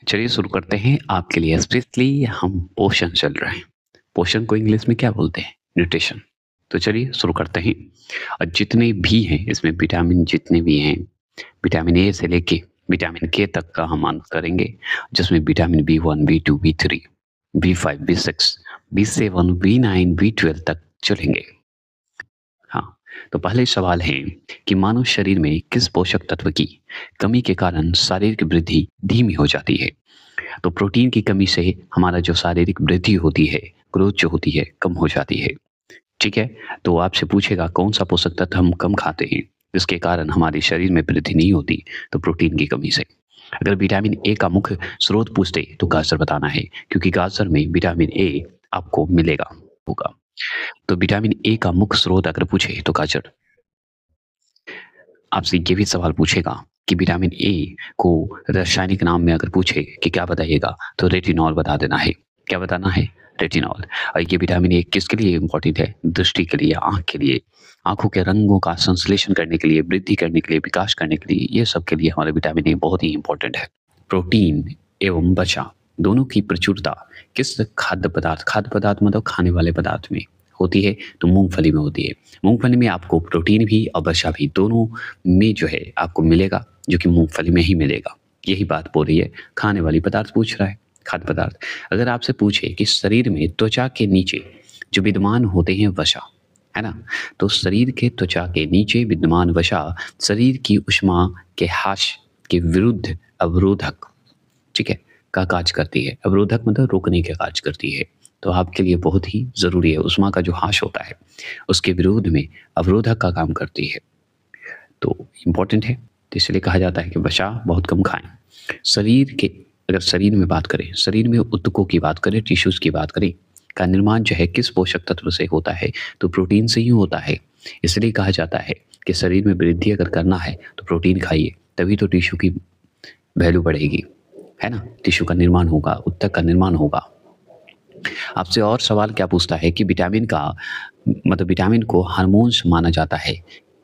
चलिए शुरू करते हैं आपके लिए स्पेशली हम पोषण चल रहे हैं। पोषण को इंग्लिश में क्या बोलते हैं? न्यूट्रिशन। तो चलिए शुरू करते हैं। जितने भी हैं इसमें विटामिन जितने भी हैं, विटामिन ए से लेके विटामिन के तक का हम अंत करेंगे, जिसमें vitamin B1, बी2, B3, B5, B6, बी7, बी9, B12 तक चलेंगे। हाँ, तो पहले सवाल है कि मानव शरीर में किस पोषक तत्व की कमी के कारण शारीरिक वृद्धि धीमी हो जाती है? तो प्रोटीन की कमी से हमारा जो शारीरिक वृद्धि होती है, ग्रोथ जो होती है, कम हो जाती है। ठीक है? तो आपसे पूछेगा कौन-सा पोषक तत्व हम कम खाते हैं, जिसके कारण हमारे शरीर में वृद्धि नहीं होती? तो प्रोटीन की कमी से। अगर विटामिन ए का मुख्य स्रोत पूछते तो गाजर बताना है, क्योंकि गाजर में विटामिन ए आपको मिलेगा होगा। तो विटामिन ए का मुख्य स्रोत अगर पूछे तो गाजर। आपसे ये भी सवाल पूछेगा कि विटामिन ए को रासायनिक नाम में अगर पूछे कि क्या बताइएगा, तो रेटिनॉल बता देना है। क्या बताना है? रेटिनॉल। और ये विटामिन ए किसके लिए इम्पोर्टेंट है? दृष्टि के लिए, आँख के लिए। आँखों के रंगों का संश्लेषण करने के लिए, वृद्धि करने के लिए, विकास करने के लिए, ये सब के लिए हमारा विटामिन ए बहुत ही इम्पोर्टेंट है। प्रोटीन एवं वसा दोनों की प्रचुरता किस खाद्य पदार्थ मतलब खाने वाले पदार्थ में होती है? तो मूँगफली में होती है। मूँगफली में आपको प्रोटीन भी और वसा भी दोनों में जो है आपको मिलेगा, जो कि मूँगफली में ही मिलेगा। यही बात बोल रही है, खाने वाली पदार्थ पूछ रहा है, खाद्य पदार्थ। अगर आपसे पूछे कि शरीर में त्वचा के नीचे जो विद्यमान होते हैं वसा, है ना? तो शरीर के त्वचा के नीचे विद्यमान वसा शरीर की ऊष्मा के ह्रास के विरुद्ध अवरोधक, ठीक है, का कार्य करती है। अवरोधक मतलब रोकने का कार्य करती है। तो आपके लिए बहुत ही ज़रूरी है, ऊष्मा का जो ह्रास होता है, उसके विरोध में अवरोधक का काम करती है। तो इम्पोर्टेंट है, तो इसलिए कहा जाता है कि वसा बहुत कम खाएँ। शरीर के अगर शरीर में बात करें, शरीर में ऊतकों की बात करें, टिश्यूज़ की बात करें, का निर्माण जो है किस पोषक तत्व से होता है? तो प्रोटीन से ही होता है। इसलिए कहा जाता है कि शरीर में वृद्धि अगर करना है तो प्रोटीन खाइए, तभी तो टिश्यू की वैल्यू बढ़ेगी, है ना? टिश्यू का निर्माण होगा, ऊतक का निर्माण होगा। आपसे और सवाल क्या पूछता है कि विटामिन का मतलब विटामिन को हार्मोन्स माना जाता है।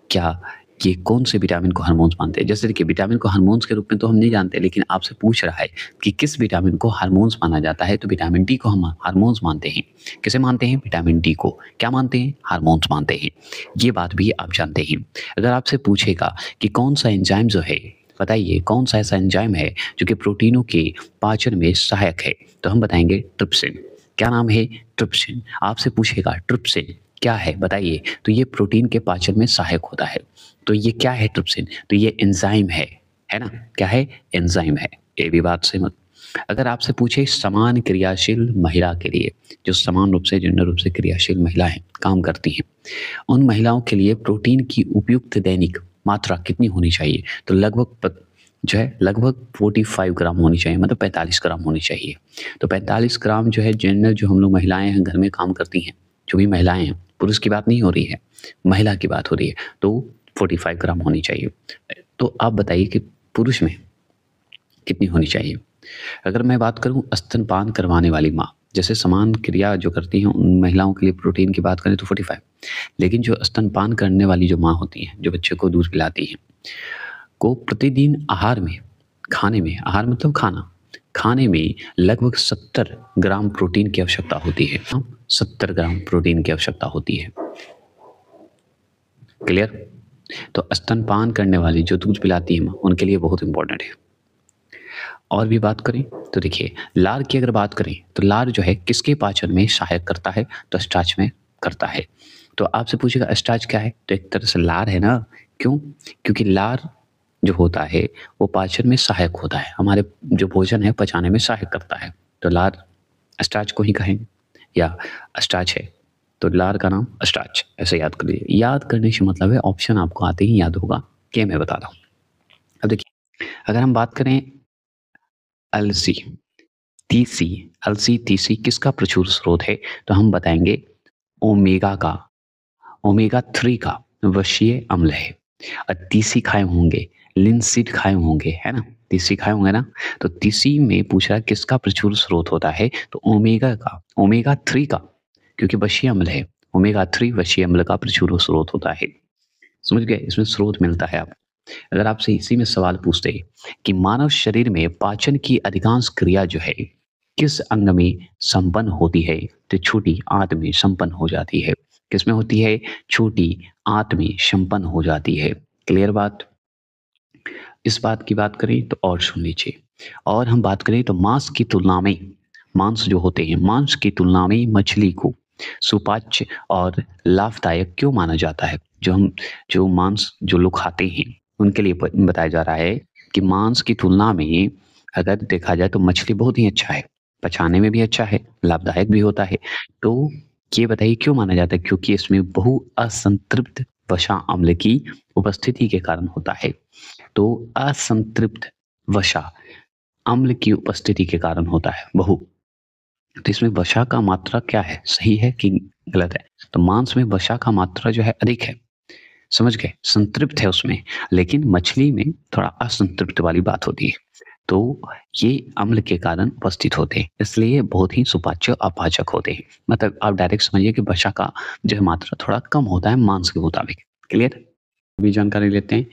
क्या ये कौन से विटामिन को हार्मोन्स मानते हैं? जैसे देखिए विटामिन को हार्मोन्स के रूप में तो हम नहीं जानते, लेकिन आपसे पूछ रहा है कि किस विटामिन को हार्मोन्स माना जाता है, तो विटामिन डी को हम हार्मोन्स मानते हैं। किसे मानते हैं? विटामिन डी को। क्या मानते हैं? हार्मोन्स मानते हैं। ये बात भी आप जानते हैं। अगर आपसे पूछेगा कि कौन-सा एंजाइम जो है, बताइए कौन-सा ऐसा एंजाइम है जो कि प्रोटीनों के पाचन में सहायक है? तो हम बताएँगे ट्रिप्सिन। क्या नाम है? ट्रिप्सिन। आपसे पूछेगा ट्रिप्सिन क्या है बताइए, तो ये प्रोटीन के पाचन में सहायक होता है। तो ये क्या है ट्रिप्सिन? तो ये एंजाइम है ना? क्या है? एंजाइम है। ये भी बात सहमत। अगर आपसे पूछे समान क्रियाशील महिला के लिए, जो समान रूप से जेंडर रूप से क्रियाशील महिलाएँ काम करती हैं, उन महिलाओं के लिए प्रोटीन की उपयुक्त दैनिक मात्रा कितनी होनी चाहिए? तो लगभग 45 ग्राम होनी चाहिए, मतलब 45 ग्राम होनी चाहिए। तो 45 ग्राम जो है जेंडर जो हम लोग महिलाएँ हैं घर में काम करती हैं, जो भी महिलाएँ हैं, पुरुष की बात नहीं हो रही है, महिला की बात हो रही है, तो 45 ग्राम होनी चाहिए। तो आप बताइए कि पुरुष में कितनी होनी चाहिए? अगर मैं बात करूँ स्तनपान करवाने वाली माँ, जैसे समान क्रिया जो करती हैं उन महिलाओं के लिए प्रोटीन की बात करें तो 45, लेकिन जो स्तनपान करने वाली जो माँ होती हैं, जो बच्चे को दूध पिलाती हैं, को प्रतिदिन आहार में, खाने में, आहार मतलब खाना, खाने में लगभग 70 ग्राम प्रोटीन की आवश्यकता होती है। 70 ग्राम प्रोटीन की आवश्यकता होती है। क्लियर? तो स्तनपान करने वाली जो दूध पिलाती है माँ, उनके लिए बहुत इम्पोर्टेंट है। और भी बात करें तो देखिए लार की अगर बात करें तो लार जो है किसके पाचन में सहायक करता है? तो स्टार्च में करता है। तो आपसे पूछेगा स्टार्च क्या है? तो एक तरह से लार है ना। क्यों? क्योंकि लार जो होता है वो पाचन में सहायक होता है, हमारे जो भोजन है पचाने में सहायक करता है। तो लार स्टार्च को ही कहेंगे या स्टार्च है, तो लार का नाम स्टार्च, ऐसे याद कर लीजिए। याद करने से मतलब है ऑप्शन आपको आते ही याद होगा, ये मैं बता रहा हूँ। अब देखिए अगर हम बात करें अलसी, तीसी, अलसी, तीसी किसका प्रचुर स्रोत है? तो हम बताएँगे ओमेगा का, ओमेगा 3 का वसीय अम्ल है। तीसी खाए होंगे, लिनसीड खाए होंगे, है ना? तीसी खाए होंगे ना? तो तीसी में पूछ रहा है किसका प्रचुर स्रोत होता है? तो ओमेगा का, ओमेगा 3 का, क्योंकि वसीय अम्ल है। ओमेगा 3 वसीय अम्ल का प्रचुर स्रोत होता है। समझ गए? इसमें स्रोत मिलता है आप। अगर आपसे इसी में सवाल पूछते कि मानव शरीर में पाचन की अधिकांश क्रिया जो है किस अंग में संपन्न होती है, तो छोटी आंत में संपन्न हो जाती है। किसमें होती है? छोटी आंत में संपन्न हो जाती है। क्लियर बात? इस बात की बात करें तो और सुन लीजिए। और हम बात करें तो मांस की तुलना में, मांस जो होते हैं, मांस की तुलना में मछली को सुपाच्य और लाभदायक क्यों माना जाता है? जो मांस जो लोग खाते हैं, उनके लिए बताया जा रहा है कि मांस की तुलना में अगर देखा जाए तो मछली बहुत ही अच्छा है, पचाने में भी अच्छा है, लाभदायक भी होता है। तो ये बताइए क्यों माना जाता है? क्योंकि इसमें बहु असंतृप्त वसा अम्ल की उपस्थिति के कारण होता है। तो असंतृप्त वसा अम्ल की उपस्थिति के कारण होता है बहु। तो इसमें वसा का मात्रा क्या है, सही है कि गलत है? तो मांस में वसा का मात्रा जो है अधिक है, समझ गए? संतृप्त है उसमें, लेकिन मछली में थोड़ा असंतृप्त वाली बात होती है। तो ये अम्ल के कारण उपस्थित होते हैं, इसलिए बहुत ही सुपाच्य अपाचक होते हैं। मतलब आप डायरेक्ट समझिए कि वसा का जो है मात्रा थोड़ा कम होता है मांस के मुताबिक। क्लियर? अभी जानकारी लेते हैं।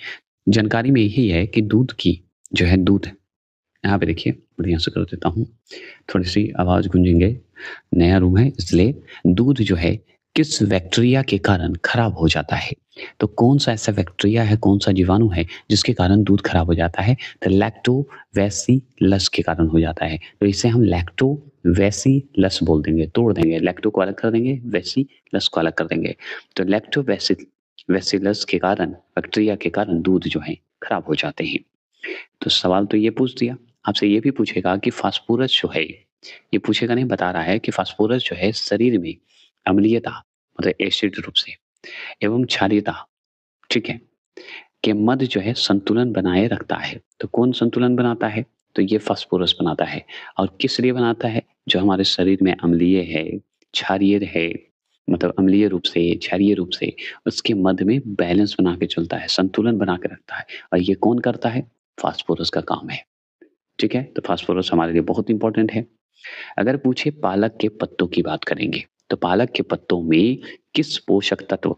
जानकारी में यही है कि दूध की जो है दूध, यहाँ पे देखिए बढ़िया से कर देता हूँ, थोड़ी-सी आवाज़ गूंजेंगे, नया रूम है इसलिए। दूध जो है किस बैक्टीरिया के कारण खराब हो जाता है? तो कौन-सा ऐसा बैक्टीरिया है, कौन-सा जीवाणु है जिसके कारण दूध खराब हो जाता है? तो लैक्टोबैसिलस के कारण हो जाता है। तो इसे हम लैक्टोबैसिलस बोल देंगे, तोड़ देंगे, लैक्टो को अलग कर देंगे, बैसिलस को अलग कर देंगे। तो बैसिलस के कारण, बैक्टीरिया के कारण दूध जो है खराब हो जाते हैं। तो सवाल तो ये पूछ दिया, आपसे ये भी पूछेगा कि फास्फोरस जो है, ये पूछेगा नहीं, बता रहा है कि फास्फोरस जो है शरीर में अम्लीयता मतलब एसिड रूप से एवं क्षारीयता, ठीक है, के मध्य जो है संतुलन बनाए रखता है। तो कौन संतुलन बनाता है? तो ये फास्फोरस बनाता है। और किस लिए बनाता है? जो हमारे शरीर में अम्लीय है, क्षारीय है, मतलब अम्लीय रूप से, क्षारीय रूप से उसके मध्य में बैलेंस बना के चलता है, संतुलन बना के रखता है। और ये कौन करता है? फास्फोरस का काम है। ठीक है? तो फास्फोरस हमारे लिए बहुत इंपॉर्टेंट है। अगर पूछे पालक के पत्तों की बात करेंगे, तो पालक के पत्तों में किस पोषक तत्व,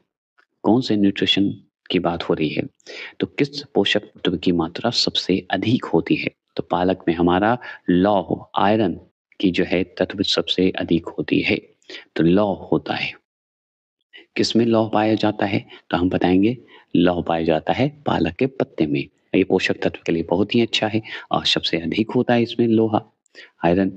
कौन से न्यूट्रिशन की बात हो रही है? तो किस पोषक तत्व की मात्रा सबसे अधिक होती है? तो पालक में हमारा लौह, आयरन की जो है तत्व सबसे अधिक होती है। तो लौह होता है। किसमें लौह पाया जाता है? तो हम बताएँगे लौह पाया जाता है पालक के पत्ते में। ये पोषक तत्व के लिए बहुत ही अच्छा है और सबसे अधिक होता है इसमें लोहा, आयरन।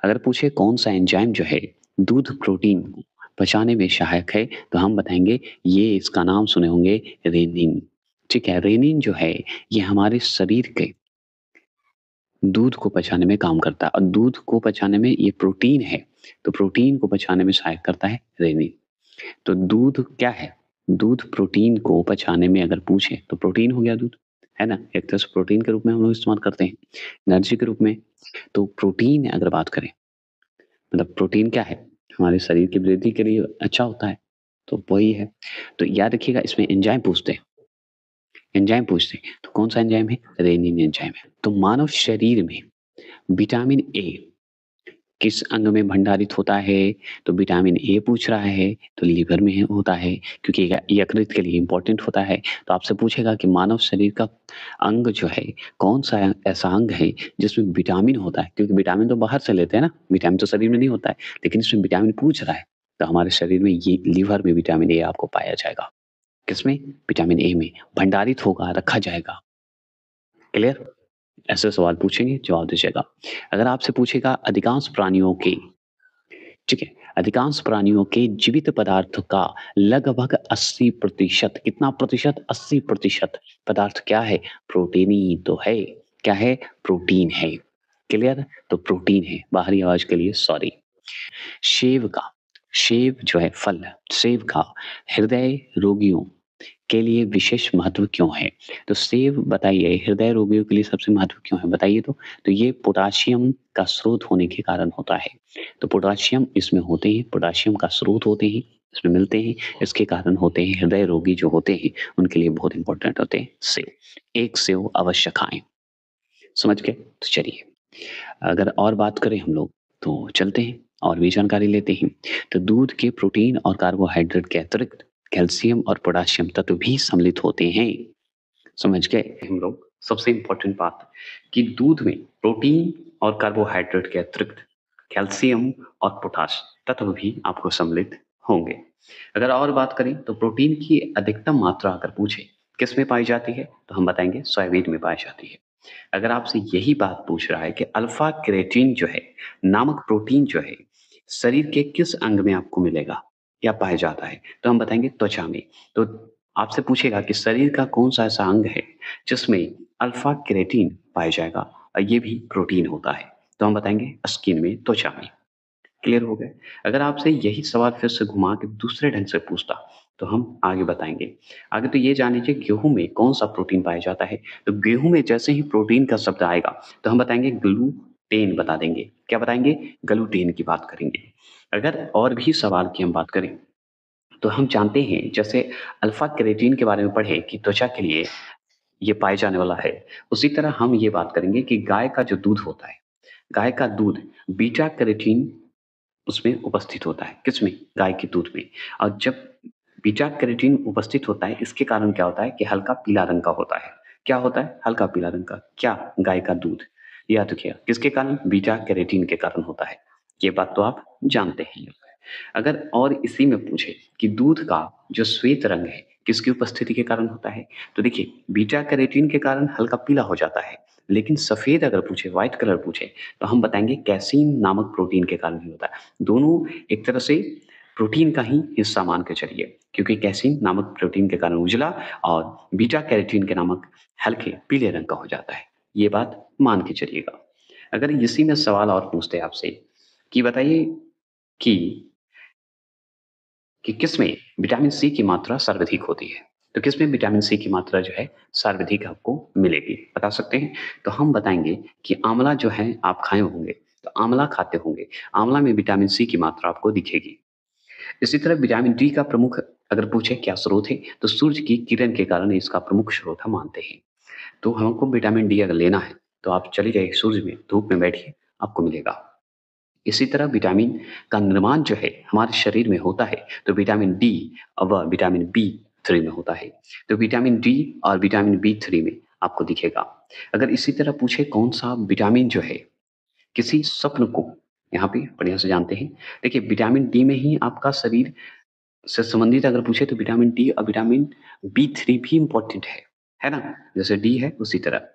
अगर पूछे कौन-सा एंजाइम जो है दूध प्रोटीन को पचाने में सहायक है, तो हम बताएँगे ये इसका नाम सुने होंगे रेनिन। ठीक है? रेनिन जो है ये हमारे शरीर के दूध को पचाने में काम करता है और दूध को पचाने में ये प्रोटीन है, तो प्रोटीन को पचाने में सहायक करता है रेनिन। तो दूध क्या है? दूध प्रोटीन को पचाने में अगर पूछे तो प्रोटीन हो गया दूध, है ना? एक तरह से प्रोटीन के रूप में हम लोग इस्तेमाल करते हैं, एनर्जी के रूप में। तो प्रोटीन अगर बात करें, मतलब प्रोटीन क्या है? हमारे शरीर की वृद्धि के लिए अच्छा होता है, तो वही है। तो याद रखिएगा इसमें एंजाइम पूछते हैं, एंजाइम पूछते हैं, तो कौन-सा एंजाइम है? रेनिन एंजाइम है। तो मानव शरीर में विटामिन ए किस अंग में भंडारित होता है? तो विटामिन ए पूछ रहा है, तो लीवर में होता है क्योंकि यकृत के लिए इम्पोर्टेंट होता है। तो आपसे पूछेगा कि मानव शरीर का अंग जो है, कौन-सा ऐसा अंग है जिसमें विटामिन होता है? क्योंकि विटामिन तो बाहर से लेते हैं ना, विटामिन तो शरीर में नहीं होता है, लेकिन इसमें विटामिन पूछ रहा है, तो हमारे शरीर में ये लीवर में विटामिन ए आपको पाया जाएगा। किसमें? विटामिन ए में भंडारित होगा, रखा जाएगा। क्लियर? ऐसे सवाल पूछेंगे, जवाब दीजिएगा। अगर आपसे पूछेगा अधिकांश प्राणियों के, ठीक है, अधिकांश प्राणियों के जीवित पदार्थ का लगभग 80% कितना प्रतिशत? 80% पदार्थ क्या है? प्रोटीन ही तो है। क्या है? प्रोटीन है। क्लियर? तो प्रोटीन है। बाहरी आवाज़ के लिए सॉरी। सेब का, सेब जो है फल, सेब का हृदय रोगियों के लिए विशेष महत्व क्यों है? तो सेब बताइए हृदय रोगियों के लिए सबसे महत्व क्यों है बताइए तो? तो ये पोटेशियम का स्रोत होने के कारण होता है। तो पोटेशियम इसमें होते हैं, पोटेशियम का स्रोत होते हैं, इसमें मिलते हैं, इसके कारण होते हैं हृदय रोगी जो होते हैं, उनके लिए बहुत इंपॉर्टेंट होते हैं सेब। एक सेब अवश्य खाएँ। समझ गए? तो चलिए, अगर और बात करें हम लोग तो चलते हैं और भी जानकारी लेते हैं। तो दूध के प्रोटीन और कार्बोहाइड्रेट के अतिरिक्त कैल्शियम और पोटेशियम तत्व भी सम्मिलित होते हैं। समझ गए हम लोग। सबसे इम्पोर्टेंट बात कि दूध में प्रोटीन और कार्बोहाइड्रेट के अतिरिक्त कैल्शियम और पोटाश तत्व भी आपको सम्मिलित होंगे। अगर और बात करें तो प्रोटीन की अधिकतम मात्रा अगर पूछे किस में पाई जाती है, तो हम बताएंगे सोयाबीन में पाई जाती है। अगर आपसे यही बात पूछ रहा है कि अल्फा क्रेटीन जो है नामक प्रोटीन जो है शरीर के किस अंग में आपको मिलेगा या पाया जाता है, तो हम बताएंगे त्वचा में। तो आपसे पूछेगा कि शरीर का कौन सा ऐसा अंग है जिसमें अल्फा क्रेटीन पाया जाएगा और ये भी प्रोटीन होता है, तो हम बताएंगे स्किन में, त्वचा में। क्लियर हो गए? अगर आपसे यही सवाल फिर से घुमा के दूसरे ढंग से पूछता, तो हम आगे बताएँगे। आगे तो ये जान लीजिए गेहूँ में कौन-सा प्रोटीन पाया जाता है? तो गेहूँ में जैसे ही प्रोटीन का शब्द आएगा, तो हम बताएँगे ग्लूटेन बता देंगे। क्या बताएँगे? ग्लूटेन की बात करेंगे। अगर और भी सवाल की हम बात करें, तो हम जानते हैं जैसे अल्फा केराटिन के बारे में पढ़े कि त्वचा के लिए ये पाए जाने वाला है। उसी तरह हम ये बात करेंगे कि गाय का जो दूध होता है, गाय का दूध बीटा कैरोटीन उसमें उपस्थित होता है। किसमें? गाय के दूध में। और जब बीटा कैरोटीन उपस्थित होता है, इसके कारण क्या होता है कि हल्का पीला रंग का होता है। क्या होता है? हल्का पीला रंग का। क्या? गाय का दूध। याद रखिएगा, किसके कारण? बीटा कैरोटीन के कारण होता है। ये बात तो आप जानते हैं। अगर और इसी में पूछे कि दूध का जो श्वेत रंग है, किसकी उपस्थिति के कारण होता है? तो देखिए, बीटा कैरोटीन के कारण हल्का पीला हो जाता है। लेकिन सफ़ेद अगर पूछे, व्हाइट कलर पूछे, तो हम बताएँगे कैसीन नामक प्रोटीन के कारण ही होता है। दोनों एक तरह से प्रोटीन का ही हिस्सा मान के चलिए, क्योंकि कैसीन नामक प्रोटीन के कारण उजला और बीटा कैरोटीन के नामक हल्के पीले रंग का हो जाता है। ये बात मान के चलिएगा। अगर इसी में सवाल और पूछते आपसे कि बताइए कि किसमें विटामिन सी की मात्रा सर्वाधिक होती है? तो किसमें विटामिन सी की मात्रा जो है सर्वाधिक आपको मिलेगी, बता सकते हैं? तो हम बताएँगे कि आँवला जो है आप खाए होंगे, तो आँवला खाते होंगे, आँवला में विटामिन सी की मात्रा आपको दिखेगी। इसी तरह विटामिन डी का प्रमुख अगर पूछे क्या स्रोत है, तो सूर्य की किरण के कारण इसका प्रमुख स्रोत हम मानते हैं। तो हमको विटामिन डी अगर लेना है, तो आप चले जाइए सूर्य में, धूप में बैठिए, आपको मिलेगा। इसी तरह विटामिन का निर्माण जो है हमारे शरीर में होता है, तो विटामिन डी व विटामिन बी 3 में होता है। तो विटामिन डी और विटामिन बी 3 में आपको दिखेगा। अगर इसी तरह पूछे कौन-सा विटामिन जो है किसी स्वप्न को यहाँ पे बढ़िया से जानते हैं। देखिए विटामिन डी में ही आपका शरीर से संबंधित अगर पूछे तो विटामिन डी और विटामिन बी 3 भी इम्पोर्टेंट है ना? जैसे डी है उसी तरह।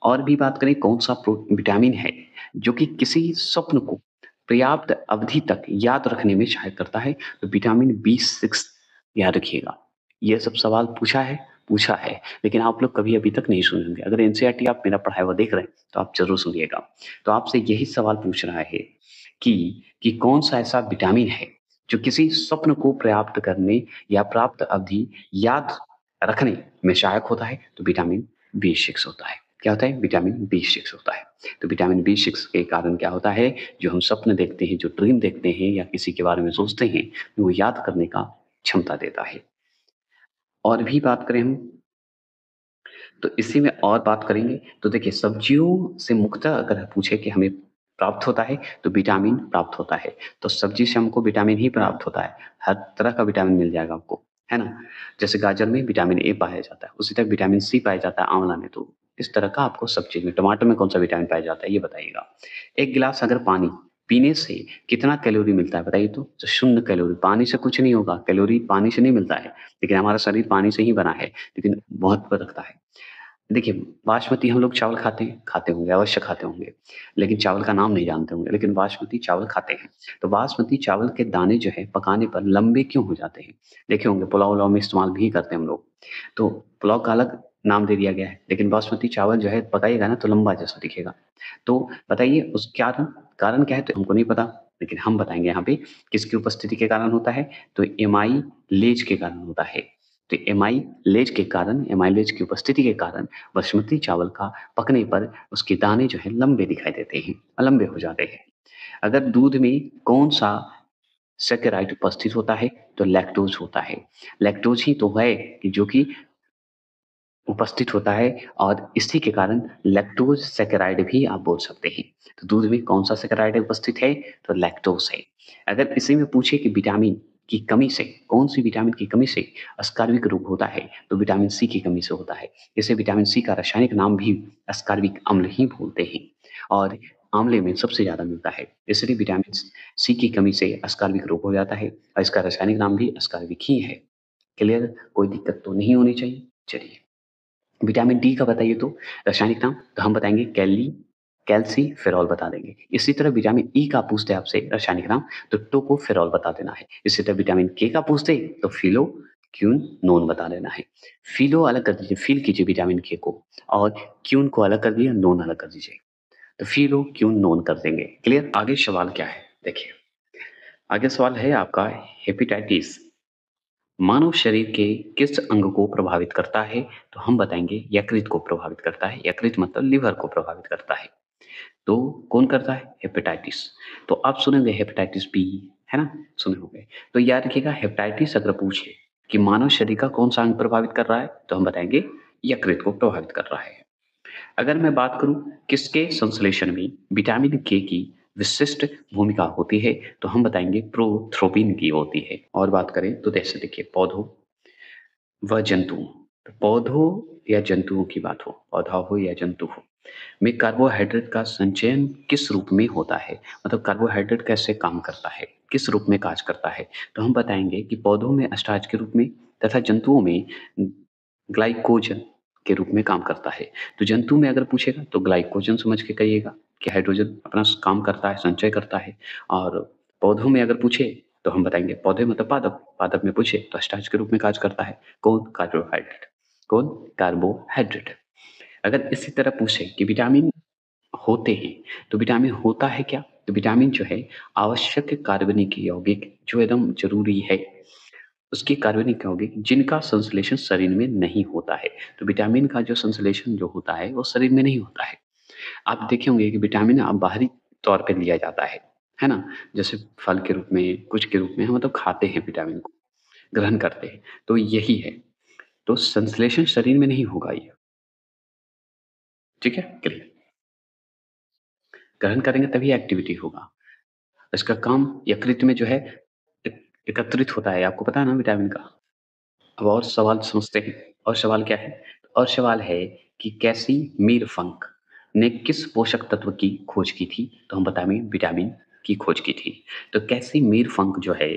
और भी बात करें कौन-सा विटामिन है जो कि किसी स्वप्न को पर्याप्त अवधि तक याद रखने में सहायक करता है, तो विटामिन बी 6 याद रखिएगा। ये सब सवाल पूछा है, लेकिन आप लोग कभी अभी तक नहीं सुने होंगे। अगर एनसीईआरटी आप मेरा पढ़ाया हुआ देख रहे हैं, तो आप ज़रूर सुनिएगा। तो आपसे यही सवाल पूछ रहा है कि कौन-सा ऐसा विटामिन है, जो किसी स्वप्न को पर्याप्त करने या प्राप्त अवधि याद रखने में सहायक होता है, तो विटामिन बी 6 होता है। क्या होता है? विटामिन बी 6 होता है। तो विटामिन बी 6 के कारण क्या होता है, जो हम स्वप्न देखते हैं, जो ड्रीम देखते हैं या किसी के बारे में सोचते हैं, वो याद करने का क्षमता देता है। और भी बात करें हम, तो इसी में और बात करेंगे, तो देखिए सब्जियों से मुख्यतः अगर पूछे कि हमें प्राप्त होता है, तो विटामिन प्राप्त होता है। तो सब्जी से हमको विटामिन ही प्राप्त होता है। हर तरह का विटामिन मिल जाएगा आपको, है ना? जैसे गाजर में विटामिन ए पाया जाता है, उसी तरह विटामिन सी पाया जाता है आँवला में, तो इस तरह का आपको सब चीज़ में टमाटर में कौन-सा विटामिन पाया जाता है, ये बताइएगा। 1 गिलास अगर पानी पीने से कितना कैलोरी मिलता है बताइए तो? 0 कैलोरी, पानी से कुछ नहीं होगा, कैलोरी पानी से नहीं मिलता है, लेकिन हमारा शरीर पानी से ही बना है, लेकिन महत्व रखता है। देखिए, बासमती हम लोग चावल खाते होंगे, अवश्य खाते होंगे, लेकिन चावल का नाम नहीं जानते होंगे, लेकिन बासमती चावल खाते हैं। तो बासमती चावल के दाने जो है पकाने पर लंबे क्यों हो जाते हैं? देखे होंगे पुलाव-वुलाव में इस्तेमाल भी करते हैं हम लोग। तो पुलाव का अलग नाम दे दिया गया है, लेकिन बासमती चावल जो है पकाइएगा ना तो लंबा जैसा दिखेगा। तो बताइए उस कारण कारण क्या है? तो हमको नहीं पता, लेकिन हम बताएँगे यहाँ पे किसकी उपस्थिति के कारण होता है? तो एमाइलेज के कारण होता है। तो एमाइलेज की उपस्थिति के कारण बासमती चावल का पकने पर उसके दाने जो हैं लंबे दिखाई देते हैं, लंबे हो जाते हैं। अगर दूध में कौन-सा सैकेराइड उपस्थित होता है, तो लैक्टोज़ होता है। लैक्टोज़ ही तो है कि जो कि उपस्थित होता है और इसी के कारण लैक्टोज़ सैकेराइड भी आप बोल सकते हैं। तो दूध में कौन-सा सैकेराइड उपस्थित है? तो लैक्टोज़ है। अगर इसी में पूछे कि विटामिन की कमी से, कौन-सी विटामिन की कमी से अस्कार्बिक रोग होता है? तो विटामिन सी की कमी से होता है। इसे विटामिन सी का रासायनिक नाम भी अस्कार्बिक अम्ल ही बोलते हैं और आंवले में सबसे ज़्यादा मिलता है। इसलिए विटामिन सी की कमी से अस्कार्बिक रोग हो जाता है और इसका रासायनिक नाम भी अस्कार्बिक ही है। क्लियर? कोई दिक्कत तो नहीं होनी चाहिए। चलिए, विटामिन डी का बताइए तो रासायनिक नाम? तो हम बताएँगे कैल्सीफेरॉल बता देंगे। इसी तरह विटामिन ई का पूछते हैं आपसे रासायनिक नाम, तो टोकोफेरॉल बता देना है। इसी तरह विटामिन के का पूछते तो फिलोक्विनोन बता देना है। फिलो अलग कर दीजिए, फिल कीजिए विटामिन के को और क्यून को अलग कर दिया, नोन अलग कर दीजिए। तो फिलोक्विनोन कर देंगे। क्लियर? आगे सवाल क्या है? देखिए, आगे सवाल है आपका हेपेटाइटिस मानव शरीर के किस अंग को प्रभावित करता है? तो हम बताएँगे यकृत को प्रभावित करता है। यकृत मतलब लिवर को प्रभावित करता है। तो कौन करता है? हेपेटाइटिस। तो आप सुनेंगे हेपेटाइटिस बी, है ना? सुने होंगे। तो याद रखिएगा हेपेटाइटिस अगर पूछे कि मानव शरीर का कौन-सा अंग प्रभावित कर रहा है? तो हम बताएँगे यकृत को प्रभावित कर रहा है। अगर मैं बात करूँ किसके संश्लेषण में विटामिन के की विशिष्ट भूमिका होती है, तो हम बताएँगे प्रोथ्रोम्बिन की होती है। और बात करें तो जैसे देखिए पौधों व जंतुओं, तो पौधों या जंतुओं की बात हो, पौधा हो या जंतु हो, में कार्बोहाइड्रेट का संचयन किस रूप में होता है? मतलब कार्बोहाइड्रेट कैसे काम करता है? किस रूप में कार्य करता है? तो हम बताएँगे कि पौधों में स्टार्च के रूप में तथा जंतुओं में ग्लाइकोजन के रूप में काम करता है। तो जंतु में अगर पूछेगा तो ग्लाइकोजन समझ के कहिएगा कि हाइड्रोजन अपना काम करता है, संचय करता है और पौधों में अगर पूछे तो हम बताएँगे पौधे मतलब पादप, पादप में पूछे तो स्टार्च के रूप में कार्य करता है। कौन? कार्बोहाइड्रेट। कौन? कार्बोहाइड्रेट। अगर इसी तरह पूछे कि विटामिन होते हैं, तो विटामिन होता है क्या? तो विटामिन जो है आवश्यक कार्बनिक यौगिक जो एकदम ज़रूरी है, उसकी कार्बनिक यौगिक जिनका संश्लेषण शरीर में नहीं होता है। तो विटामिन का जो संश्लेषण जो होता है, वो शरीर में नहीं होता है। आप देखे होंगे कि विटामिन बाहरी तौर पे लिया जाता है ना? जैसे फल के रूप में, कुछ के रूप में हम मतलब खाते हैं विटामिन को, ग्रहण करते हैं, तो यही है। तो संश्लेषण शरीर में नहीं होगा ये, ठीक है? क्लियर। ग्रहण करेंगे तभी एक्टिविटी होगा। इसका काम यकृत में जो है एकत्रित होता है, आपको पता है ना विटामिन का? अब और सवाल समझते हैं। और सवाल क्या है? और सवाल है कि कैसिमिर फंक ने किस पोषक तत्व की खोज की थी? तो हम बताएँगे विटामिन की खोज की थी। तो कैसिमिर फंक जो है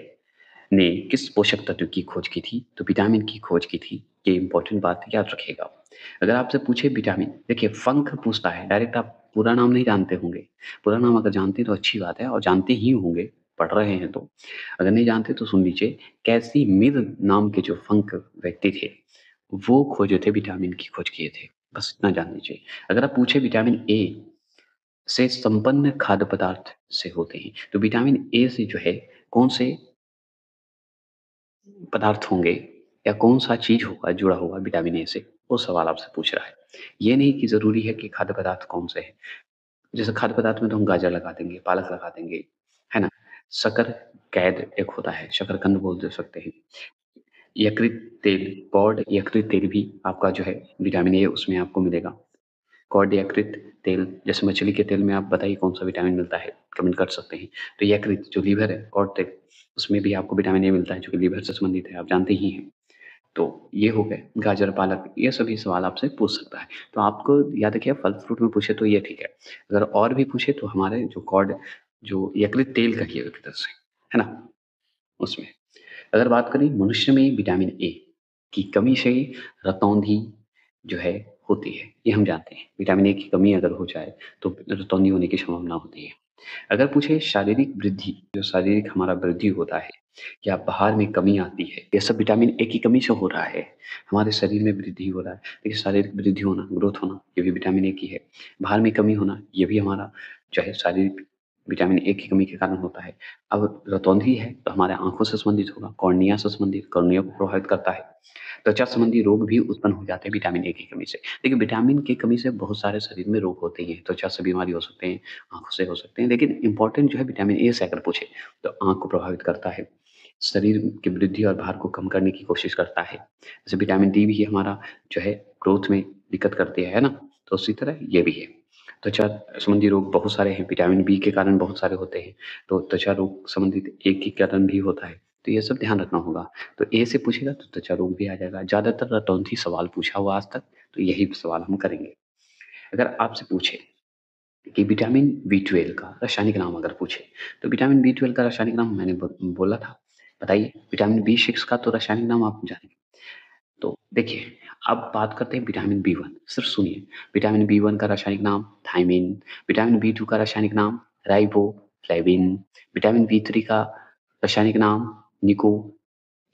ने किस पोषक तत्व की खोज की थी? तो विटामिन की खोज की थी। ये इम्पोर्टेंट बात याद रखिएगा। अगर आपसे पूछे विटामिन, देखिए फंक पूछता है, डायरेक्ट आप पूरा नाम नहीं जानते होंगे। पूरा नाम अगर जानते हैं तो अच्छी बात है और जानते ही होंगे, पढ़ रहे हैं तो। अगर नहीं जानते तो सुन लीजिए, कैसिमिर नाम के जो फंक व्यक्ति थे, वो खोजे थे विटामिन की खोज किए थे। बस इतना जान लीजिए। अगर आप पूछे विटामिन ए से संपन्न खाद्य पदार्थ से होते हैं, तो विटामिन ए से जो है कौन से पदार्थ होंगे या कौन-सा चीज़ होगा जुड़ा हुआ विटामिन ए से, वो सवाल आपसे पूछ रहा है। ये नहीं कि ज़रूरी है कि खाद्य पदार्थ कौन से हैं। जैसे खाद्य पदार्थ में तो हम गाजर लगा देंगे, पालक लगा देंगे, है ना? शक्कर कैद एक होता है, शकरकंद बोल दे सकते हैं। यकृत तेल, कॉड यकृत तेल भी आपका जो है विटामिन ए उसमें आपको मिलेगा। कॉड यकृत तेल, जैसे मछली के तेल में आप बताइए कौन-सा विटामिन मिलता है? कमेंट कर सकते हैं। तो यकृत जो लीवर है, कॉड तेल, उसमें भी आपको विटामिन ए मिलता है जो कि लीवर से संबंधित है, आप जानते ही हैं। तो ये हो गए गाजर, पालक ये सभी सवाल आपसे पूछ सकता है। तो आपको याद रखिए फल-फ्रूट में पूछे तो ये ठीक है। अगर और भी पूछे तो हमारे जो कॉड जो यकृत तेल कहिए एक तरह से, है ना? उसमें। अगर बात करें मनुष्य में विटामिन ए की कमी से रतौंधी जो है होती है, ये हम जानते हैं। विटामिन ए की कमी अगर हो जाए तो रतौंधी होने की संभावना होती है। अगर पूछे शारीरिक वृद्धि, जो शारीरिक हमारा वृद्धि होता है या बाहर में कमी आती है, ये सब विटामिन ए की कमी से हो रहा है। हमारे शरीर में वृद्धि हो रहा है। देखिए शारीरिक वृद्धि होना, ग्रोथ होना, ये भी विटामिन ए की है। बाहर में कमी होना, ये भी हमारा जो है शारीरिक विटामिन ए की कमी के कारण होता है। अब रतौंधी है तो हमारे आँखों से संबंधित होगा, कॉर्निया से संबंधित, कॉर्निया को प्रभावित करता है। त्वचा संबंधी रोग भी उत्पन्न हो जाते हैं विटामिन ए की कमी से। देखिए विटामिन की कमी से बहुत सारे शरीर में रोग होते ही हैं, त्वचा से बीमारी हो सकते हैं, आँखों से हो सकते हैं, लेकिन इम्पोर्टेंट जो है विटामिन ए से अगर पूछे तो आँख को प्रभावित करता है, शरीर की वृद्धि और भार को कम करने की कोशिश करता है। जैसे विटामिन डी भी हमारा जो है ग्रोथ में दिक्कत करती है ना? तो उसी तरह ये भी है। त्वचा संबंधी रोग बहुत सारे हैं, विटामिन बी के कारण बहुत सारे होते हैं, तो त्वचा रोग संबंधित एक ही कारण भी होता है, तो ये सब ध्यान रखना होगा। तो ए से पूछेगा तो त्वचा रोग भी आ जाएगा। ज़्यादातर रटौंधी सवाल पूछा हुआ आज तक, तो यही सवाल हम करेंगे। अगर आपसे पूछे कि विटामिन बी 12 का रासायनिक नाम अगर पूछे, तो विटामिन बी 12 का रासायनिक नाम मैंने बोला था। बताइए, विटामिन बी 6 का तो रासायनिक नाम आप जानेंगे। तो देखिए, अब बात करते हैं विटामिन बी 1, सिर्फ सुनिए। विटामिन बी 1 का रासायनिक नाम थायमिन, विटामिन बी 2 का रासायनिक नाम राइबोफ्लेविन, विटामिन बी 3 का रासायनिक नाम निको,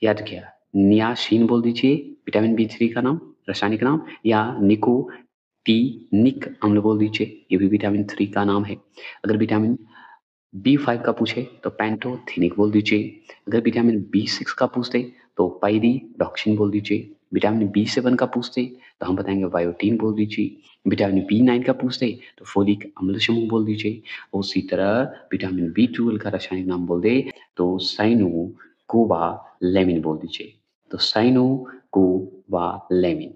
याद किया, नियासिन बोल दीजिए विटामिन बी 3 का नाम, रासायनिक नाम, या निकोटीनिक अम्ल बोल दीजिए, ये भी विटामिन 3 का नाम है। अगर विटामिन बी 5 का पूछे तो पैंटोथेनिक बोल दीजिए। अगर विटामिन बी 6 का पूछते तो पाइरिडॉक्सिन बोल दीजिए। विटामिन बी 7 का पूछते तो हम बताएंगे बायोटीन बोल दीजिए। विटामिन बी 9 का पूछते तो फोलिक अम्ल समूह बोल दीजिए। उसी तरह विटामिन बी 12 का रासायनिक नाम बोल दे तो साइनो कोबालेमिन बोल दीजिए। तो साइनो कोबालेमिन,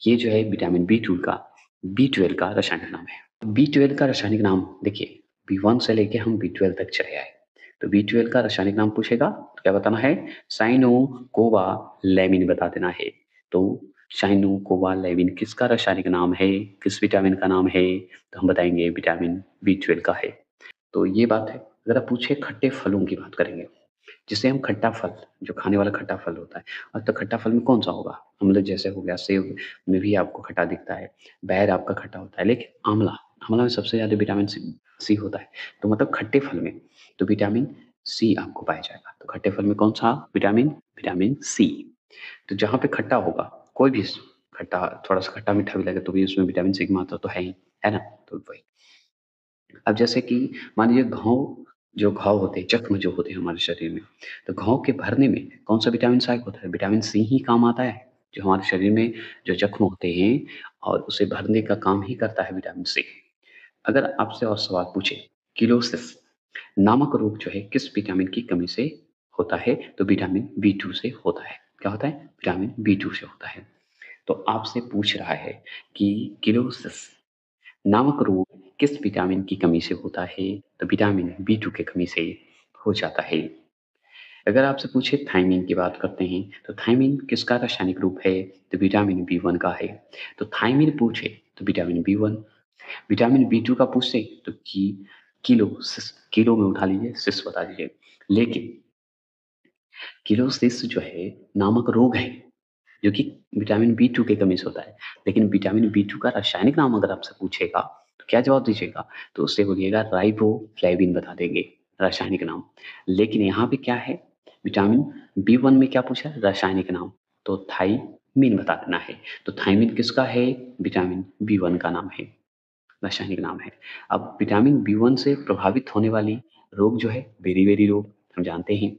ये जो है विटामिन बी 12 का रासायनिक नाम है। बी 12 का रासायनिक नाम देखिए, बी 1 से लेके हम बी 12 तक चले आए। तो बी 12 का रासायनिक नाम पूछेगा तो क्या बताना है, साइनोकोबालेमिन बता देना है। तो साइनोकोबालेमिन किसका रासायनिक नाम है, किस विटामिन का नाम है, तो हम बताएंगे विटामिन बी 12 का है। तो ये बात है। अगर आप पूछे खट्टे फलों की बात करेंगे, जिसे हम खट्टा फल, जो खाने वाला खट्टा फल होता है, और तो खट्टा फल में कौन सा होगा, अम्ल जैसे हो गया, सेब में भी आपको खट्टा दिखता है, बैर आपका खट्टा होता है, लेकिन आंवला, आंवला में सबसे ज़्यादा विटामिन सी होता है। तो मतलब खट्टे फल में तो विटामिन सी आपको पाया जाएगा। तो खट्टे फल में कौन सा विटामिन, विटामिन सी। तो जहाँ पे खट्टा होगा, कोई भी खट्टा, थोड़ा सा खट्टा मीठा भी लगे तो भी उसमें विटामिन सी की मात्रा तो है ही, है ना। तो वही, अब जैसे कि मान लीजिए घाव होते हैं, जख्म जो होते हैं हमारे शरीर में, तो घाव के भरने में कौन-सा विटामिन सहायक होता है? विटामिन सी ही काम आता है। जो हमारे शरीर में जो जख्म होते हैं और उसे भरने का काम ही करता है विटामिन सी। अगर आपसे और सवाल पूछे, किलोसिस नामक रोग जो है किस विटामिन की कमी से होता है? तो विटामिन बी 2 से होता है। क्या होता है? विटामिन बी 2 से होता है। तो आपसे पूछ रहा है कि किलोसिस नामक रोग किस विटामिन की कमी से होता है? तो विटामिन बी 2 की कमी से हो जाता है। अगर आपसे पूछे थायमिन की बात करते हैं, तो थायमिन किसका रासायनिक रूप है? तो विटामिन बी 1 का है। तो थायमिन पूछे तो विटामिन बी 1, विटामिन बी 2 का पूछे तो किलो में उठा लीजिए, सिस बता दीजिए। लेकिन किलोसिस जो है नामक रोग है, जो कि विटामिन बी 2 की कमी से होता है। लेकिन विटामिन बी 2 का रासायनिक नाम अगर आपसे पूछेगा, तो क्या जवाब दीजिएगा? तो उससे बोलिएगा राइबोफ्लेविन बता देंगे, रासायनिक नाम। लेकिन यहाँ पे क्या है, विटामिन बी 1 में क्या पूछा है? रासायनिक नाम, तो थाइमीन बता देना है। तो थाइमीन किसका है? विटामिन बी 1 का नाम है, रासायनिक नाम है। अब विटामिन बी 1 से प्रभावित होने वाली रोग जो है, बेरी-बेरी रोग, हम जानते हैं।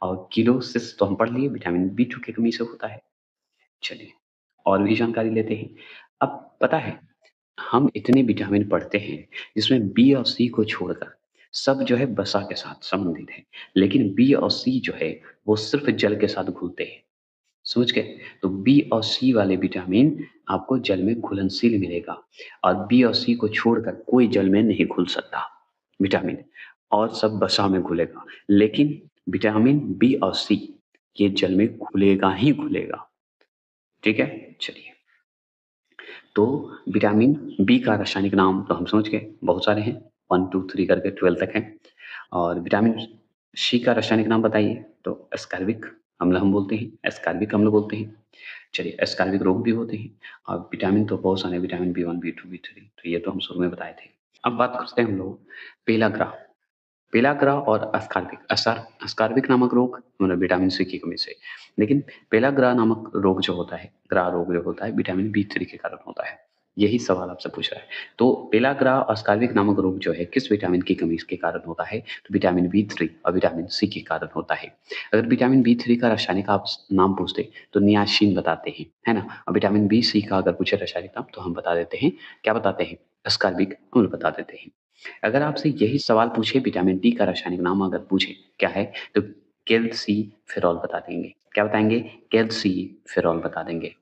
और किलोसिस तो हम पढ़ लिए, विटामिन बी 2 की कमी से होता है। चलिए, और भी जानकारी लेते हैं। अब पता है, हम इतने विटामिन पढ़ते हैं, जिसमें बी और सी को छोड़कर सब जो है वसा के साथ संबंधित है। लेकिन बी और सी जो है, वो सिर्फ़ जल के साथ घुलते हैं। समझ गए? तो बी और सी वाले विटामिन आपको जल में घुलनशील मिलेगा, और बी और सी को छोड़कर कोई जल में नहीं घुल सकता विटामिन, और सब वसा में घुलेगा। लेकिन विटामिन बी और सी ये जल में घुलेगा ही घुलेगा। ठीक है? चलिए। तो विटामिन बी का रासायनिक नाम तो हम समझ गए, बहुत सारे हैं, 1, 2, 3 करके 12 तक हैं। और विटामिन सी का रासायनिक नाम बताइए, तो एस्कॉर्बिक अम्ल हम बोलते हैं, एस्कॉर्बिक अम्ल बोलते हैं। चलिए, एस्कॉर्बिक रोग भी होते हैं। और विटामिन तो बहुत सारे, विटामिन बी 1, बी 2, बी 3, तो ये तो हम शुरू में बताए थे। अब बात करते हैं हम लोग पेलाग्रा, पेलाग्रा और अस्कार्बिक नामक रोग, मतलब विटामिन सी की कमी से। लेकिन पेलाग्रा नामक रोग जो होता है, ग्रा रोग जो होता है, विटामिन बी 3 के कारण होता है। यही सवाल आपसे पूछ रहा है। तो पेलाग्रा अस्कार्बिक नामक रोग जो है किस विटामिन की कमी के कारण होता है? तो विटामिन बी 3 और विटामिन सी के कारण होता है। अगर विटामिन बी 3 का रासायनिक आप नाम पूछते तो नियासिन बताते हैं, है ना। और विटामिन बी 3 का अगर पूछे रासायनिक नाम तो हम बता देते हैं, क्या बताते हैं? अस्कार्बिक अम्ल बता देते हैं। अगर आपसे यही सवाल पूछे, विटामिन डी का रासायनिक नाम अगर पूछे क्या है, तो कैल्सिफेरॉल बता देंगे। क्या बताएँगे? कैल्सिफेरॉल बता देंगे।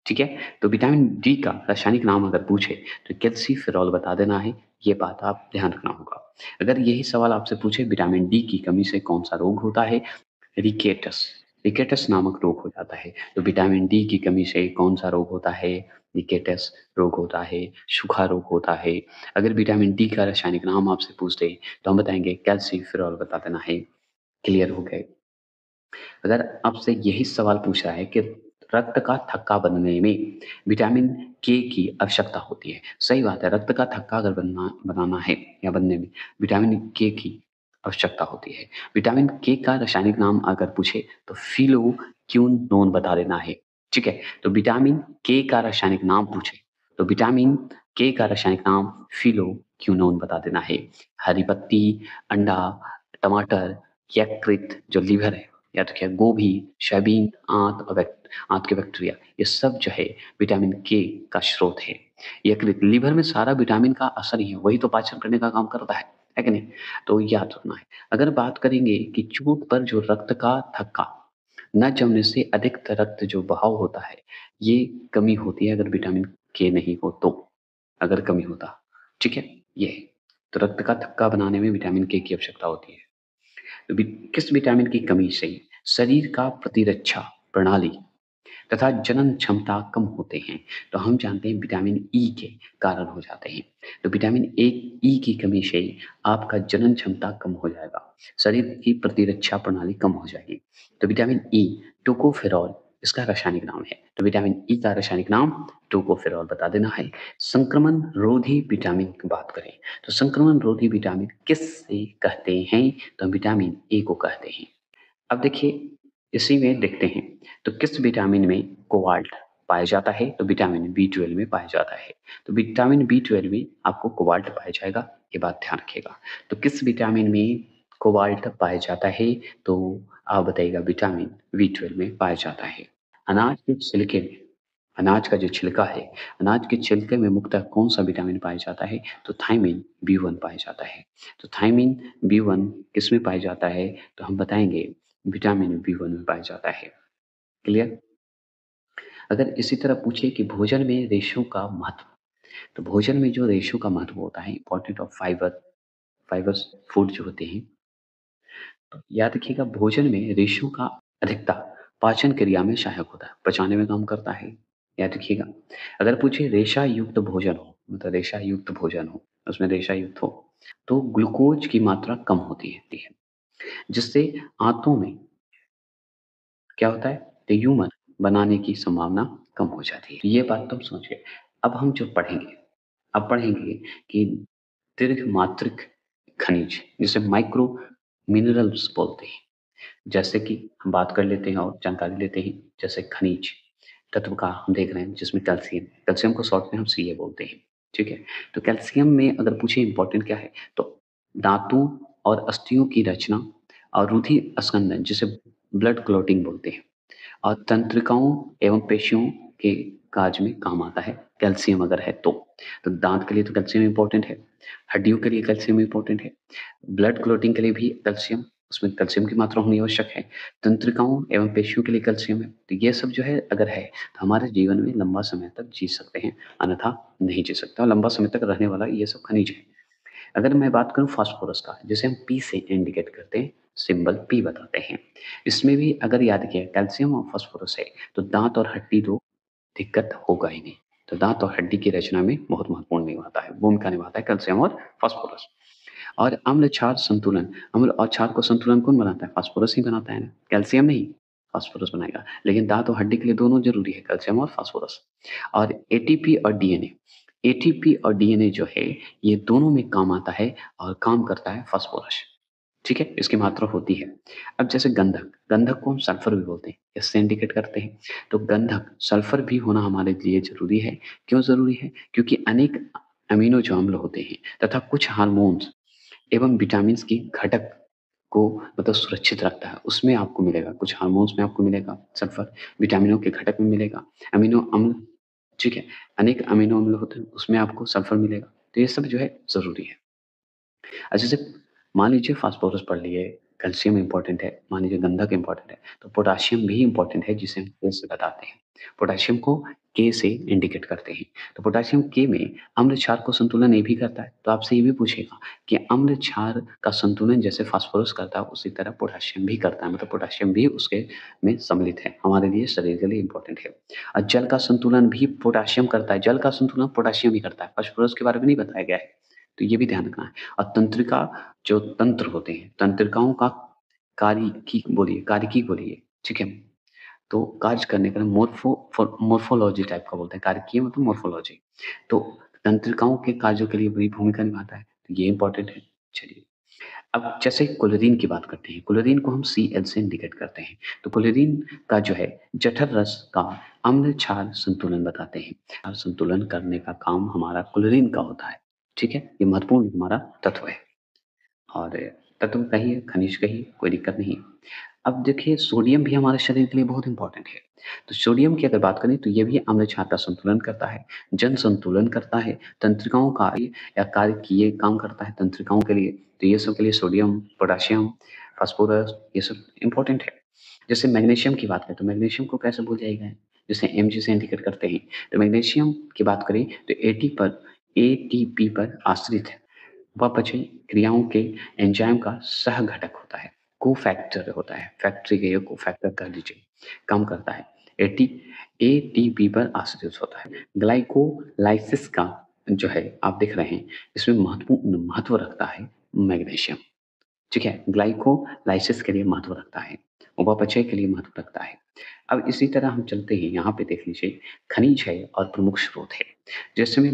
ठीक है? तो विटामिन डी का रासायनिक नाम अगर पूछे तो कैल्सिफेरॉल बता देना है, ये बात आप ध्यान रखना होगा। अगर यही सवाल आपसे पूछे विटामिन डी की कमी से कौन-सा रोग होता है, रिकेटस रिकेटस नामक रोग हो जाता है। तो विटामिन डी की कमी से कौन-सा रोग होता है? रिकेटस रोग होता है, सूखा रोग होता है। अगर विटामिन डी का रासायनिक नाम आपसे पूछ दें, तो हम बताएँगे कैल्सिफेरॉल बता देना है, क्लियर हो गए। अगर आपसे यही सवाल पूछा है कि रक्त का थक्का बनने में विटामिन के की आवश्यकता होती है। सही बात है, रक्त का थक्का अगर बनाना है या बनने में विटामिन के की आवश्यकता होती है। विटामिन के का रासायनिक नाम अगर पूछे तो फिलोक्विनोन बता देना है, ठीक है? तो विटामिन के का रासायनिक नाम पूछे तो विटामिन के का रासायनिक नाम फिलोक्विनोन बता देना है। हरी पत्ती, अंडा, टमाटर, यकृत जो लीवर है या तो क्या गोभी, सोयाबीन, आंत के बैक्टीरिया ये सब जो है विटामिन के का स्रोत है। यकृत लीवर में सारा विटामिन का असर ही है, वही तो पाचन करने का काम करता है कि नहीं? तो याद रखना है। अगर बात करेंगे कि चोट पर जो रक्त का थक्का न जमने से अधिक रक्त जो बहाव होता है, ये कमी होती है अगर विटामिन के नहीं हो तो, अगर कमी होता, ठीक है? ये है। तो रक्त का थक्का बनाने में विटामिन के की आवश्यकता होती है। किस विटामिन की कमी से शरीर का प्रतिरक्षा प्रणाली तथा जनन क्षमता कम होते हैं? तो हम जानते हैं विटामिन ई के कारण हो जाते हैं। तो विटामिन ए ई की कमी से आपका जनन क्षमता कम हो जाएगा, शरीर की प्रतिरक्षा प्रणाली कम हो जाएगी। तो विटामिन ई टोकोफेरॉल इसका रासायनिक नाम है। तो विटामिन ई का रासायनिक नाम टोकोफेरॉल बता देना है। संक्रमण रोधी विटामिन की बात करें तो संक्रमण रोधी विटामिन किससे कहते हैं? तो विटामिन ए को कहते हैं। अब देखिए, इसी में देखते हैं, तो किस विटामिन में कोबाल्ट पाया जाता है? तो विटामिन बी12 में पाया जाता है। तो विटामिन बी12 में आपको कोबाल्ट पाया जाएगा, ये बात ध्यान रखिएगा। तो किस विटामिन में कोबाल्ट पाया जाता है? तो आप बताइएगा विटामिन बी12 में पाया जाता है। अनाज के छिलके में अनाज का जो छिलका है, अनाज के छिलके में मुख्यतः कौन-सा विटामिन पाया जाता है? तो थायमिन बी1 पाया जाता है। तो थायमिन बी1 किसमें पाया जाता है? तो हम बताएँगे विटामिन बी1 में पाया जाता है। क्लियर? अगर इसी तरह पूछे कि भोजन में रेशों का महत्व, तो भोजन में जो रेशों का महत्व होता है इम्पोर्टेंट ऑफ फाइबर्स फूड जो होते हैं, तो याद रखिएगा भोजन में रेशों का अधिकता पाचन क्रिया में सहायक होता है, पचाने में काम करता है। याद रखिएगा। अगर पूछे रेशा युक्त भोजन हो, मतलब रेशा युक्त भोजन हो, उसमें रेशा युक्त हो, तो ग्लूकोज की मात्रा कम होती रहती है, जिससे आंतों में क्या होता है? ह्यूमन बनाने की संभावना कम हो जाती है। तो ये बात तुम समझिए। अब हम जो पढ़ेंगे, अब पढ़ेंगे कि दीर्घ मात्रिक खनिज जिसे माइक्रो मिनरल्स बोलते हैं। जैसे कि हम बात कर लेते हैं और जानकारी लेते हैं, जैसे खनिज तत्व का हम देख रहे हैं जिसमें कैल्शियम, कैल्शियम को शॉर्ट में हम सीए बोलते हैं, ठीक है? तो कैल्शियम में अगर पूछे इम्पोर्टेंट क्या है, तो दाँतों और अस्थियों की रचना और रुधिर स्कंदन जिसे ब्लड क्लॉटिंग बोलते हैं और तंत्रिकाओं एवं पेशियों के कार्य में काम आता है, कैल्शियम अगर है तो। तो दाँत के लिए तो कैल्शियम इम्पोर्टेंट है, हड्डियों के लिए कैल्शियम इम्पोर्टेंट है, ब्लड क्लॉटिंग के लिए भी कैल्शियम उसमें कैल्शियम की मात्रा होनी आवश्यक है, तंत्रिकाओं एवं पेशियों के लिए कैल्शियम है। तो ये सब जो है अगर है, तो हमारे जीवन में लंबा समय तक जी सकते हैं, अन्यथा नहीं जी सकते और लंबा समय तक रहने वाला ये सब खनिज है। अगर मैं बात करूँ फास्फोरस का, जिसे हम पी से इंडिकेट करते हैं, सिंबल पी बताते हैं। इसमें भी अगर याद किया कैल्शियम और फास्फोरस है, तो दाँत और हड्डी तो दिक्कत होगा ही नहीं। तो दाँत और हड्डी की रचना में बहुत महत्वपूर्ण निभाता है भूमिका निभाता है कैल्शियम और फास्फोरस। और अम्ल क्षार संतुलन, अम्ल और क्षार को संतुलन कौन बनाता है? फास्फोरस ही बनाता है ना, कैल्शियम नहीं, फास्फोरस बनाएगा। लेकिन दाँत और हड्डी के लिए दोनों ज़रूरी है, कैल्शियम और फास्फोरस। और एटीपी और डीएनए, एटीपी और डीएनए जो है, ये दोनों में काम आता है और काम करता है फास्फोरस, ठीक है? इसकी मात्रा होती है। अब जैसे गंधक, गंधक को हम सल्फर भी बोलते हैं, इससे इंडिकेट करते हैं। तो गंधक, सल्फर भी होना हमारे लिए ज़रूरी है। क्यों ज़रूरी है? क्योंकि अनेक अमीनो जो अम्ल होते हैं तथा कुछ हार्मोन्स एवं विटामिन्स की घटक को मतलब सुरक्षित रखता है, उसमें आपको मिलेगा, कुछ हार्मोन्स में आपको मिलेगा सल्फर, विटामिनों के घटक में मिलेगा, अमीनो अम्ल, ठीक है? अनेक अमीनो अम्ल होते हैं, उसमें आपको सल्फर मिलेगा। तो ये सब जो है ज़रूरी है। जैसे मान लीजिए फास्फोरस पढ़ लिए, कैल्शियम इम्पोर्टेंट है, मान लीजिए गंधक इम्पोर्टेंट है, तो पोटेशियम भी इम्पोर्टेंट है जिसे हम फिर से बताते हैं। पोटेशियम को के से इंडिकेट करते हैं। तो पोटेशियम के में अम्ल क्षार को संतुलन ए भी करता है। तो आपसे ये भी पूछेगा कि अम्ल क्षार का संतुलन जैसे फास्फोरस करता है उसी तरह पोटेशियम भी करता है, मतलब पोटेशियम भी उसके में सम्मिलित है, हमारे लिए शरीर के लिए इंपॉर्टेंट है। और जल का संतुलन भी पोटेशियम करता है, जल का संतुलन पोटेशियम ही करता है, फास्फोरस के बारे में नहीं बताया गया है, तो ये भी ध्यान रखना है। और तंत्रिका जो तंत्र होते हैं, तंत्रिकाओं का कार्यकी बोलिए, ठीक है? तो कार्य करने का मोर्फोलॉजी टाइप का बोलते हैं, कार्यकीय मतलब मोर्फोलॉजी। तो तंत्रिकाओं के कार्यों के लिए बड़ी भूमिका निभाता है, तो ये इंपॉर्टेंट है। चलिए, अब जैसे क्लोरीन की बात करते हैं, क्लोरीन को हम Cl से इंडिकेट करते हैं। तो क्लोरीन का जो है जठर रस का अम्ल क्षार संतुलन बताते हैं। क्षार संतुलन करने का काम हमारा क्लोरीन का होता है, ठीक है? ये महत्वपूर्ण हमारा तत्व है। और तत्व कहिए, खनिज कहिए, कोई दिक्कत नहीं। अब देखिए सोडियम भी हमारे शरीर के लिए बहुत इम्पोर्टेंट है। तो सोडियम की अगर बात करें तो ये भी अम्ल क्षार का संतुलन करता है, जन संतुलन करता है, तंत्रिकाओं का या कार्यकीय काम करता है तंत्रिकाओं के लिए। तो ये सब के लिए सोडियम, पोटेशियम, फास्फोरस ये सब इम्पोर्टेंट है। जैसे मैग्नीशियम की बात करें तो मैग्नीशियम को कैसे भूल जाएगा? जैसे Mg से इंडिकेट करते हैं। तो मैग्नीशियम की बात करें तो एटीपी पर आश्रित है। अपचयी क्रियाओं के एंजाइम का सह घटक होता है, कोफैक्टर होता है, फैक्ट्री के कोफैक्टर कह लीजिए, काम करता है। एटी एटीपी पर आश्रित होता है। ग्लाइकोलाइसिस का जो है आप देख रहे हैं, इसमें महत्वपूर्ण महत्व रखता है मैग्नीशियम, ठीक है? ग्लाइकोलाइसिस के लिए महत्व रखता है, उपापचय के लिए महत्व रखता है। अब इसी तरह हम चलते हैं, यहाँ पे देख लीजिए, खनिज है और प्रमुख स्रोत है। जैसे में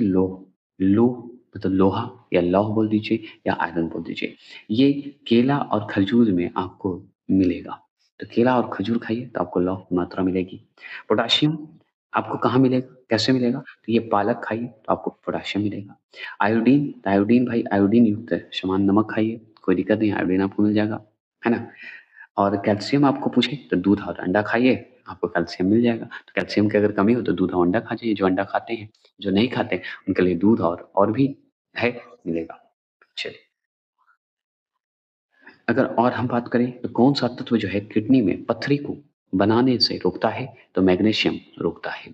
लौह मतलब लोहा या लौह बोल दीजिए या आयरन बोल दीजिए, ये केला और खजूर में आपको मिलेगा। तो केला और खजूर खाइए तो आपको लौह की मात्रा मिलेगी। पोटेशियम आपको कहाँ मिलेगा, कैसे मिलेगा? तो ये पालक खाइए तो आपको पोटेशियम मिलेगा। आयोडीन भाई आयोडीन युक्त समान नमक खाइए, कोई दिक्कत नहीं, आयोडीन आपको मिल जाएगा, है ना? और कैल्शियम आपको पूछे तो दूध और अंडा खाइए, आपको कैल्शियम मिल जाएगा। तो कैल्शियम की अगर कमी हो तो दूध और अंडा खा जाइए, जो अंडा खाते हैं, जो नहीं खाते उनके लिए दूध और भी है, मिलेगा। चलिए, अगर और हम बात करें तो कौन-सा तत्व जो है किडनी में पत्थरी को बनाने से रोकता है? तो मैग्नीशियम रोकता है,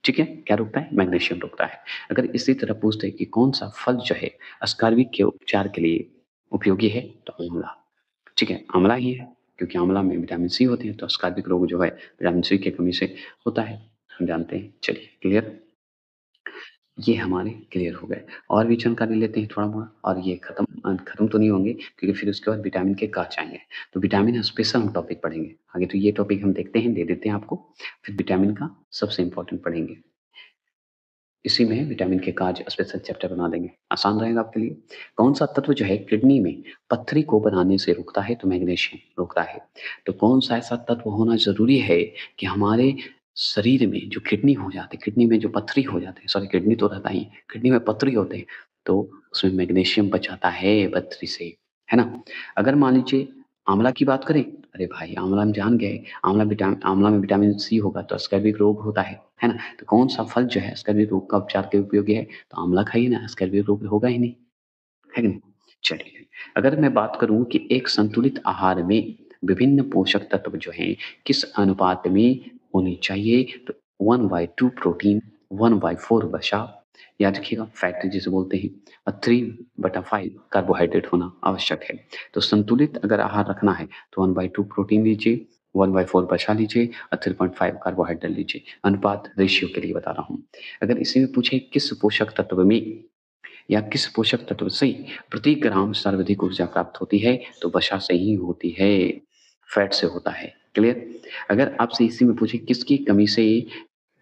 ठीक है? क्या रोकता है? मैग्नीशियम रोकता है। अगर इसी तरह पूछते हैं कि कौन-सा फल जो है स्कर्वी के उपचार के लिए उपयोगी है? तो आंवला, ठीक है? आंवला ही है, क्योंकि आंवला में विटामिन सी होती है, तो स्कर्विक रोग जो है विटामिन सी की कमी से होता है, हम जानते हैं। चलिए, क्लियर? ये हमारे क्लियर हो गए। और भी जानकारी लेते हैं थोड़ा-मोड़ा, और ये खत्म तो नहीं होंगे, क्योंकि फिर उसके बाद विटामिन के काज आएँगे। तो विटामिन स्पेशल हम टॉपिक पढ़ेंगे। आगे तो ये टॉपिक हम देखते हैं, दे देते हैं आपको, फिर विटामिन का सबसे इम्पोर्टेंट पढ़ेंगे। इसी में विटामिन के काज स्पेशल चैप्टर बना देंगे, आसान रहेगा आपके लिए। कौन-सा तत्व जो है किडनी में पत्थरी को बनाने से रोकता है? तो मैग्नीशियम रोकता है। तो कौन-सा ऐसा तत्व होना ज़रूरी है कि हमारे शरीर में जो किडनी हो जाती है, किडनी में जो पत्थरी हो जाते हैं, सॉरी किडनी तो रहता ही है, किडनी में पत्थरी होते हैं, तो उसमें मैग्नीशियम बचाता है पत्थरी से, है ना? अगर मान लीजिए आंवला की बात करें, अरे भाई आंवला हम जान गए, आंवला में विटामिन सी होगा तो स्कैबिक रोग होता है ना? तो कौन-सा फल जो है स्कर्वी रोग का उपचार के उपयोगी है? तो आंवला खाइए ना, स्कर्वी रोग होगा ही नहीं, है कि नहीं? चलिए, अगर मैं बात करूँ कि एक संतुलित आहार में विभिन्न पोषक तत्व जो हैं, किस अनुपात में होने चाहिए? तो 1/2 प्रोटीन, 1/4 वसा, याद रखिएगा फैट जिसे बोलते हैं, और 3/5 कार्बोहाइड्रेट होना आवश्यक है। तो संतुलित अगर आहार रखना है तो 1/2 प्रोटीन लीजिए, 1/4 वसा लीजिए और 3.5 कार्बोहाइड्रेट लीजिए। अनुपात रेशियो के लिए बता रहा हूँ। अगर इसी में पूछे किस पोषक तत्व में या किस पोषक तत्व से प्रति ग्राम सर्वाधिक ऊर्जा प्राप्त होती है? तो वसा से ही होती है, फैट से होता है। क्लियर? अगर आपसे इसी में पूछे किसकी कमी से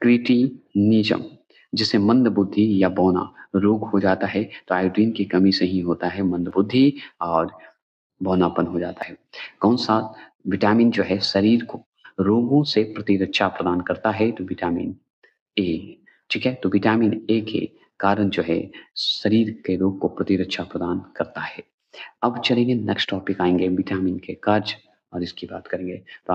क्रिटिनिज़म जिसे मंदबुद्धि या बौना रोग हो जाता है? तो आयोडीन की कमी से ही होता है मंदबुद्धि और बौनापन हो जाता है। कौन-सा विटामिन जो है शरीर को रोगों से प्रतिरक्षा प्रदान करता है? तो विटामिन ए, ठीक है? तो विटामिन ए के कारण जो है शरीर के रोग को प्रतिरक्षा प्रदान करता है। अब चलेंगे नेक्स्ट टॉपिक आएँगे विटामिन के कार्य और इसकी बात करेंगे। तो